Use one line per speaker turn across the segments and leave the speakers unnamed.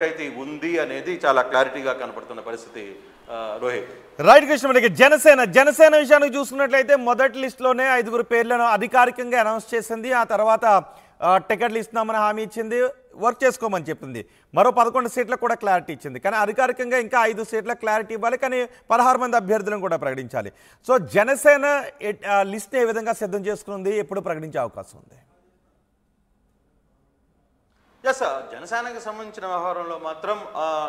పంచాయతీ ఉంది అనేది చాలా క్లారిటీగా కనపడుతున్న పరిస్థితి రోహిత్.
రైట్ కృష్ణ, జనసేన విషయానికి చూసుకున్నట్లయితే మొదటి లిస్టులోనే 5 పేర్లను అధికారికంగా అనౌన్స్ చేసింది. ఆ తర్వాత టికెట్లు ఇస్తున్నామని హామీ ఇచ్చింది, వర్క్ చేసుకోమని చెప్పింది. మరో 11 సీట్లకు కూడా క్లారిటీ ఇచ్చింది. కానీ అధికారికంగా ఇంకా 5 సీట్లకు క్లారిటీ ఇవ్వాలి, కానీ 16 మంది అభ్యర్థులను కూడా ప్రకటించాలి. సో జనసేన లిస్ట్ ఏ విధంగా సిద్ధం చేసుకుంది, ఎప్పుడు ప్రకటించే అవకాశం ఉంది?
ఎస్, జనసేనకి సంబంధించిన వ్యవహారంలో మాత్రం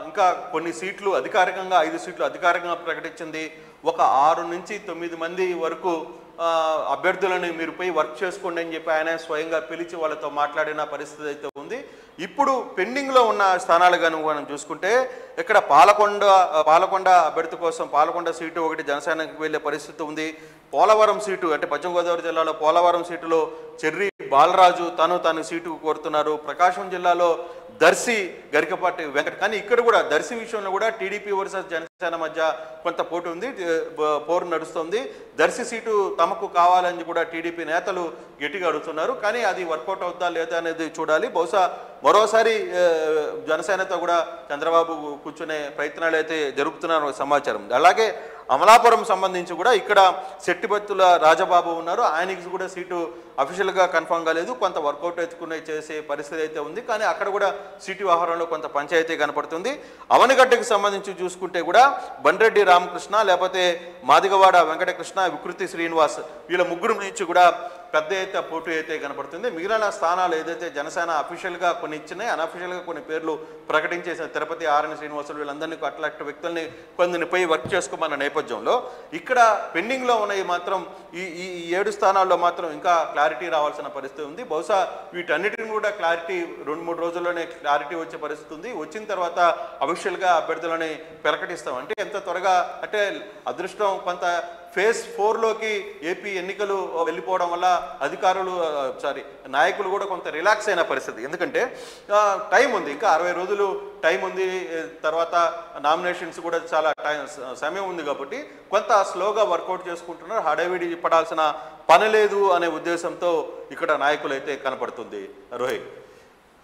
ఇంకా కొన్ని సీట్లు అధికారికంగా 5 సీట్లు అధికారికంగా ప్రకటించింది. ఒక 6 నుంచి 9 మంది వరకు అభ్యర్థులను మీరు పోయి వర్క్ చేసుకోండి అని చెప్పి ఆయన స్వయంగా పిలిచి వాళ్ళతో మాట్లాడిన పరిస్థితి అయితే ఉంది. ఇప్పుడు పెండింగ్లో ఉన్న స్థానాలు కనుక మనం చూసుకుంటే ఇక్కడ పాలకొండ అభ్యర్థి కోసం పాలకొండ సీటు ఒకటి జనసేనకి వెళ్ళే పరిస్థితి ఉంది. పోలవరం సీటు అంటే పశ్చిమ గోదావరి జిల్లాలో పోలవరం సీటులో చెర్రి బాలరాజు తను సీటు కోరుతున్నారు. ప్రకాశం జిల్లాలో దర్శి గరికపాటి వెంకట. కానీ ఇక్కడ కూడా దర్శి విషయంలో కూడా టీడీపీ వర్సెస్ జనసేన మధ్య కొంత పోటీ ఉంది, పోరు నడుస్తుంది. దర్శి సీటు తమకు కావాలని కూడా టీడీపీ నేతలు గట్టిగా అడుగుతున్నారు. కానీ అది వర్కౌట్ అవుతా లేదా అనేది చూడాలి. బహుశా మరోసారి జనసేనతో కూడా చంద్రబాబు కూర్చునే ప్రయత్నాలు అయితే జరుపుతున్నారు సమాచారం. అలాగే అమలాపురం సంబంధించి కూడా ఇక్కడ శెట్టిబత్తుల రాజబాబు ఉన్నారు, ఆయనకి కూడా సీటు అఫీషియల్గా కన్ఫర్మ్ కాలేదు, కొంత వర్కౌట్ చేసే పరిస్థితి అయితే ఉంది. కానీ అక్కడ కూడా సీటు వ్యవహారంలో కొంత పంచాయతీ కనపడుతుంది. అవనిగడ్డకు సంబంధించి చూసుకుంటే కూడా బండ్రెడ్డి రామకృష్ణ, లేకపోతే మాదిగవాడ వెంకటకృష్ణ, వికృతి శ్రీనివాస్, వీళ్ళ ముగ్గురు నుంచి కూడా పెద్ద ఎత్తున పోటీ అయితే కనపడుతుంది. మిగిలిన స్థానాలు ఏదైతే జనసేన అఫీషియల్గా కొన్ని ఇచ్చినాయి, అన్అఫీషియల్గా కొన్ని పేర్లు ప్రకటించేసిన తిరుపతి ఆర్ఎన్ శ్రీనివాసులు వీళ్ళందరినీ అట్లాంటి వ్యక్తుల్ని కొందరిని పోయి వర్క్ చేసుకోమన్న నేపథ్యంలో ఇక్కడ పెండింగ్లో ఉన్నాయి మాత్రం ఈ 7 స్థానాల్లో మాత్రం ఇంకా క్లారిటీ రావాల్సిన పరిస్థితి ఉంది. బహుశా వీటన్నిటిని కూడా క్లారిటీ 2-3 రోజుల్లోనే క్లారిటీ వచ్చే పరిస్థితి ఉంది. వచ్చిన తర్వాత అఫీషియల్గా అభ్యర్థులని ప్రకటిస్తాం. అంటే ఎంత త్వరగా అంటే అదృష్టం కొంత ఫేజ్ 4లోకి ఏపీ ఎన్నికలు వెళ్ళిపోవడం వల్ల నాయకులు కూడా కొంత రిలాక్స్ అయిన పరిస్థితి. ఎందుకంటే టైం ఉంది, ఇంకా 60 రోజులు టైం ఉంది, తర్వాత నామినేషన్స్ కూడా చాలా సమయం ఉంది కాబట్టి కొంత స్లోగా వర్కౌట్ చేసుకుంటున్నారు. హడావిడి పడాల్సిన పని లేదు అనే ఉద్దేశంతో ఇక్కడ నాయకులు అయితే కనపడుతుంది రోహిత్.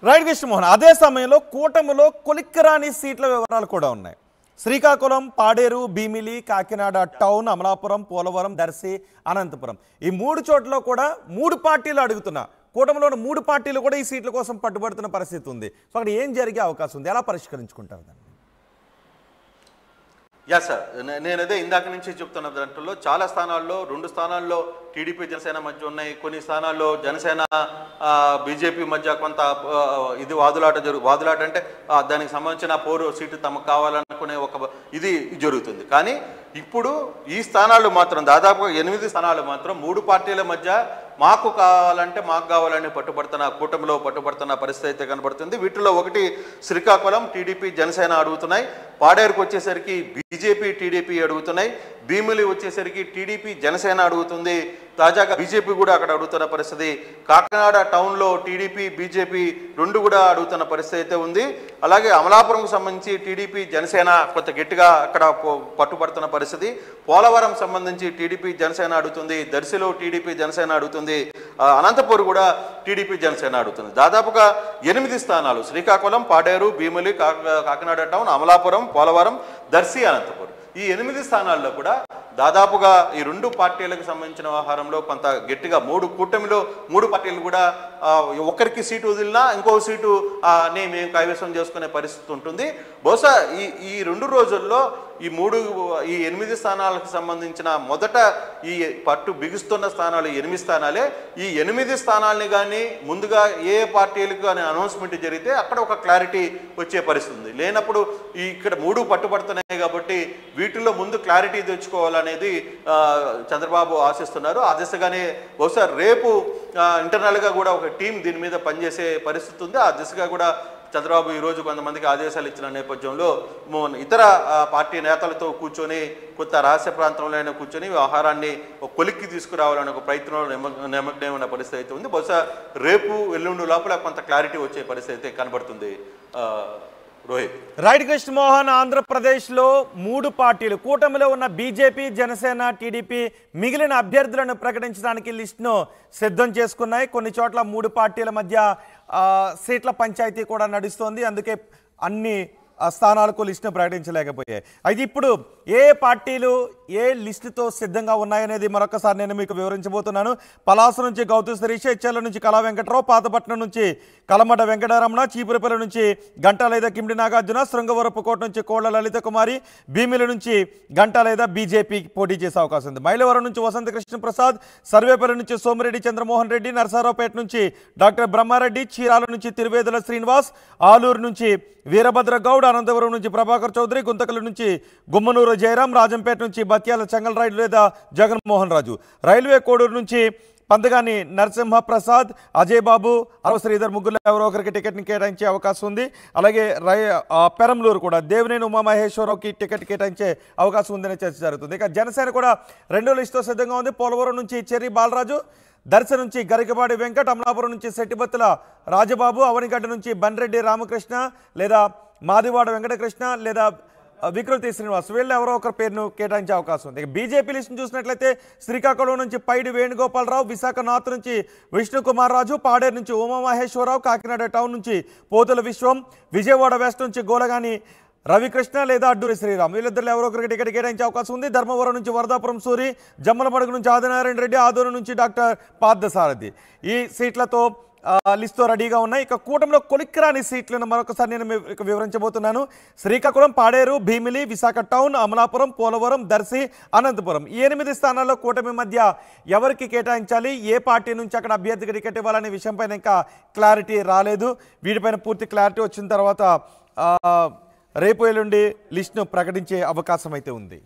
రైట్ కృష్ణమోహన్, అదే సమయంలో కూటమిలో కొలిక్కరాని సీట్ల వివరాలు కూడా ఉన్నాయి. శ్రీకాకుళం, పాడేరు, భీమిలి, కాకినాడ టౌన్, అమలాపురం, పోలవరం, దర్శి, అనంతపురం ఈ 3 చోట్ల కూడా 3 పార్టీలు అడుగుతున్నా. కూటమిలోని 3 పార్టీలు కూడా ఈ సీట్ల కోసం పట్టుబడుతున్న పరిస్థితి ఉంది. సో అక్కడ ఏం జరిగే అవకాశం ఉంది, ఎలా పరిష్కరించుకుంటారు దాన్ని?
ఎస్ సార్, నేనదే ఇందాక నుంచి చెప్తున్న దాంట్లో చాలా స్థానాల్లో 2 స్థానాల్లో టీడీపీ జనసేన మధ్య ఉన్నాయి. కొన్ని స్థానాల్లో జనసేన బీజేపీ మధ్య కొంత ఇది వాదులాట అంటే దానికి సంబంధించిన పోరు సీటు తమకు కావాలనుకునే ఒక ఇది జరుగుతుంది. కానీ ఇప్పుడు ఈ స్థానాలు మాత్రం దాదాపుగా 8 స్థానాలు మాత్రం 3 పార్టీల మధ్య మాకు కావాలని కూటమిలో పట్టుబడుతున్న పరిస్థితి అయితే కనబడుతుంది. వీటిలో ఒకటి శ్రీకాకుళం టీడీపీ జనసేన అడుగుతున్నాయి, పాడేరుకు వచ్చేసరికి బీజేపీ టీడీపీ అడుగుతున్నాయి, భీమిలి వచ్చేసరికి టీడీపీ జనసేన అడుగుతుంది, తాజాగా బీజేపీ కూడా అక్కడ అడుగుతున్న పరిస్థితి. కాకినాడ టౌన్లో టీడీపీ బీజేపీ 2 కూడా అడుగుతున్న పరిస్థితి అయితే ఉంది. అలాగే అమలాపురంకు సంబంధించి టీడీపీ జనసేన కొంత గట్టిగా అక్కడ పట్టుబడుతున్న పరిస్థితి. పోలవరం సంబంధించి టీడీపీ జనసేన అడుగుతుంది, దర్శిలో టీడీపీ జనసేన అడుగుతుంది, అనంతపూర్ కూడా టీడీపీ జనసేన అడుగుతుంది. దాదాపుగా 8 స్థానాలు శ్రీకాకుళం, పాడేరు, భీమిలి, కాకినాడ టౌన్, అమలాపురం, పోలవరం, దర్శి, అనంతపూర్ ఈ 8 స్థానాల్లో కూడా దాదాపుగా ఈ 2 పార్టీలకు సంబంధించిన వ్యవహారంలో కొంత గట్టిగా కూటమిలో 3 పార్టీలు కూడా ఒకరికి సీటు వదిలినా ఇంకో సీటు మేము కైవసం చేసుకునే పరిస్థితి ఉంటుంది. బహుశా ఈ 2 రోజుల్లో ఈ 8 స్థానాలకు సంబంధించిన మొదట ఈ పట్టు బిగుస్తున్న స్థానాలు 8 స్థానాలే. ఈ 8 స్థానాలని కానీ ముందుగా ఏ పార్టీలకు కానీ అనౌన్స్మెంట్ జరిగితే అక్కడ ఒక క్లారిటీ వచ్చే పరిస్థితి ఉంది. లేనప్పుడు ఇక్కడ 3 పట్టుబడుతున్నాయి కాబట్టి వీటిల్లో ముందు క్లారిటీ తెచ్చుకోవాలనేది చంద్రబాబు ఆశిస్తున్నారు. ఆ దిశగానే బహుశా రేపు ఇంటర్నల్గా కూడా ఒక టీం దీని మీద పనిచేసే పరిస్థితి ఉంది. ఆ దిశగా కూడా చంద్రబాబు ఈరోజు కొంతమందికి ఆదేశాలు ఇచ్చిన నేపథ్యంలో ఇతర పార్టీ నేతలతో కూర్చొని కొత్త రహస్య ప్రాంతంలో కూర్చొని వ్యవహారాన్ని కొలిక్కి తీసుకురావాలనే ఒక ప్రయత్నంలో నిమగ్నమైన పరిస్థితి అయితే ఉంది. బహుశా రేపు ఎల్లుండి లోపల కొంత క్లారిటీ వచ్చే పరిస్థితి అయితే కనబడుతుంది రోహిత్.
రైట్ కృష్ణమోహన్, ఆంధ్రప్రదేశ్లో 3 పార్టీలు కూటమిలో ఉన్న బీజేపీ, జనసేన, టీడీపీ మిగిలిన అభ్యర్థులను ప్రకటించడానికి లిస్టును సిద్ధం చేసుకున్నాయి. కొన్ని చోట్ల 3 పార్టీల మధ్య సీట్ల పంచాయతీ కూడా నడుస్తోంది. అందుకే అన్ని స్థానాలకు లిస్టును ప్రకటించలేకపోయాయి. అయితే ఇప్పుడు ఏ పార్టీలు ఏ లిస్టుతో సిద్ధంగా ఉన్నాయనేది మరొకసారి నేను మీకు వివరించబోతున్నాను. పలాస నుంచి గౌతు శిరీష్, ఇచ్చెర్ల నుంచి కళా వెంకట్రావు, పాతపట్నం నుంచి కలమట వెంకటరమణ, చీపురపల్లి నుంచి గంటా లేదా కిమిడి నాగార్జున, శృంగవరపుకోట నుంచి కోళ్ల లలిత కుమారి, భీమిలి నుంచి గంటా లేదా బీజేపీ పోటీ చేసే అవకాశం ఉంది. మైలవరం నుంచి వసంత కృష్ణ ప్రసాద్, సర్వేపల్లి నుంచి సోమిరెడ్డి చంద్రమోహన్ రెడ్డి, నరసరావుపేట నుంచి డాక్టర్ బ్రహ్మారెడ్డి, చీరాల నుంచి తిరువేదుల శ్రీనివాస్, ఆలూరు నుంచి వీరభద్ర గౌడ్, అనంతపురం నుంచి ప్రభాకర్ చౌదరి, గుంతకల్ నుంచి గుమ్మనూరు జయరాం, రాజంపేట నుంచి బత్యాల చెంగల్ రాయుడు లేదా జగన్మోహన్ రాజు, రైల్వే కోడూరు నుంచి పంతగాని నరసింహ ప్రసాద్, అజయ్ బాబు, అరవ శ్రీధర్ ముగ్గురులో ఎవరో ఒకరికి టికెట్ని కేటాయించే అవకాశం ఉంది. అలాగే పెరంలూరు కూడా దేవినేని ఉమామహేశ్వరరావుకి టికెట్ కేటాయించే అవకాశం ఉందనే చర్చ జరుగుతుంది. ఇక జనసేన కూడా రెండో లిస్టుతో సిద్ధంగా ఉంది. పోలవరం నుంచి చెర్రి బాలరాజు, దర్శ నుంచి గరికపాటి వెంకట్, అమలాపురం నుంచి శెట్టిబత్తుల రాజబాబు, అవనిగడ్డ నుంచి బన్రెడ్డి రామకృష్ణ లేదా మాదివాడ వెంకటకృష్ణ లేదా వికృతి శ్రీనివాస్, వీళ్ళు ఎవరో ఒకరి పేరును కేటాయించే అవకాశం ఉంది. బీజేపీ లిస్టును చూసినట్లయితే శ్రీకాకుళం నుంచి పైడి వేణుగోపాలరావు, విశాఖ నార్త్ నుంచి విష్ణుకుమార్ రాజు, పాడేరు నుంచి ఉమామహేశ్వరరావు, కాకినాడ టౌన్ నుంచి పోతుల విశ్వం, విజయవాడ వెస్ట్ నుంచి గోలగాని రవికృష్ణ లేదా అడ్డూరి శ్రీరామ్, వీళ్ళిద్దరు ఎవరో ఒకరికి టికెట్ కేటాయించే అవకాశం ఉంది. ధర్మవరం నుంచి వరదాపురం సూరి, జమ్మలమడుగు నుంచి ఆదినారాయణ రెడ్డి, ఆదూరు నుంచి డాక్టర్ పార్థసారథి, ఈ సీట్లతో లిస్టుతో రెడీగా ఉన్నాయి. ఇక కూటమిలో కొలిక్కిరాని సీట్లను మరొకసారి నేను వివరించబోతున్నాను. శ్రీకాకుళం, పాడేరు, భీమిలి, విశాఖ టౌన్, అమలాపురం, పోలవరం, దర్శి, అనంతపురం, ఈ 8 స్థానాల్లో కూటమి మధ్య ఎవరికి కేటాయించాలి, ఏ పార్టీ నుంచి అక్కడ అభ్యర్థికి టికెట్ ఇవ్వాలనే విషయంపైన ఇంకా క్లారిటీ రాలేదు. వీటిపైన పూర్తి క్లారిటీ వచ్చిన తర్వాత రేపు ఎల్లుండి లిస్టును ప్రకటించే అవకాశం అయితే ఉంది.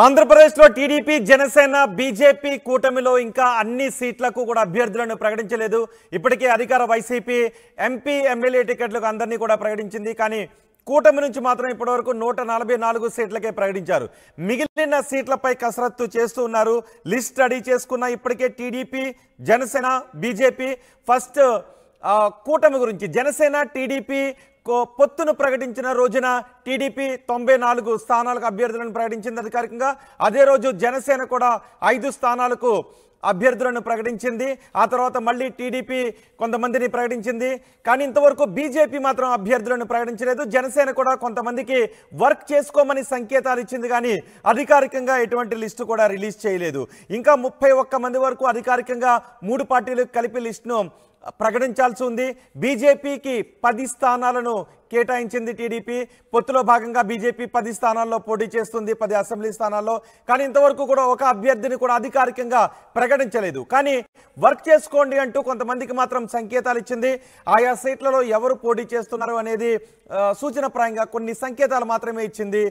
ఆంధ్రప్రదేశ్లో టీడీపీ, జనసేన, బీజేపీ కూటమిలో ఇంకా అన్ని సీట్లకు కూడా అభ్యర్థులను ప్రకటించలేదు. ఇప్పటికే అధికార వైసీపీ ఎంపీ, ఎమ్మెల్యే టికెట్లకు అందరినీ కూడా ప్రకటించింది. కానీ కూటమి నుంచి మాత్రం ఇప్పటివరకు 144 సీట్లకే ప్రకటించారు. మిగిలిన సీట్లపై కసరత్తు చేస్తూ ఉన్నారు. లిస్ట్ రెడీ చేసుకున్న ఇప్పటికే టీడీపీ, జనసేన, బీజేపీ. ఫస్ట్ కూటమి గురించి జనసేన టీడీపీ పొత్తును ప్రకటించిన రోజున టీడీపీ 94 స్థానాలకు అభ్యర్థులను ప్రకటించింది అధికారికంగా. అదే రోజు జనసేన కూడా 5 స్థానాలకు అభ్యర్థులను ప్రకటించింది. ఆ తర్వాత మళ్ళీ టీడీపీ కొంతమందిని ప్రకటించింది. కానీ ఇంతవరకు బీజేపీ మాత్రం అభ్యర్థులను ప్రకటించలేదు. జనసేన కూడా కొంతమందికి వర్క్ చేసుకోమని సంకేతాలు ఇచ్చింది, కానీ అధికారికంగా ఎటువంటి లిస్టు కూడా రిలీజ్ చేయలేదు. ఇంకా 31 మంది వరకు అధికారికంగా 3 పార్టీలకు కలిపి లిస్టును ప్రకటించాల్సి ఉంది. బీజేపీకి 10 స్థానాలను కేటాయించింది టీడీపీ. పొత్తులో భాగంగా బీజేపీ 10 స్థానాల్లో పోటీ చేస్తుంది, 10 అసెంబ్లీ స్థానాల్లో. కానీ ఇంతవరకు కూడా ఒక అభ్యర్థిని కూడా అధికారికంగా ప్రకటించలేదు. కానీ వర్క్ చేసుకోండి అంటూ కొంతమందికి మాత్రం సంకేతాలు ఇచ్చింది. ఆయా సీట్లలో ఎవరు పోటీ చేస్తున్నారు అనేది సూచనప్రాయంగా కొన్ని సంకేతాలు మాత్రమే ఇచ్చింది.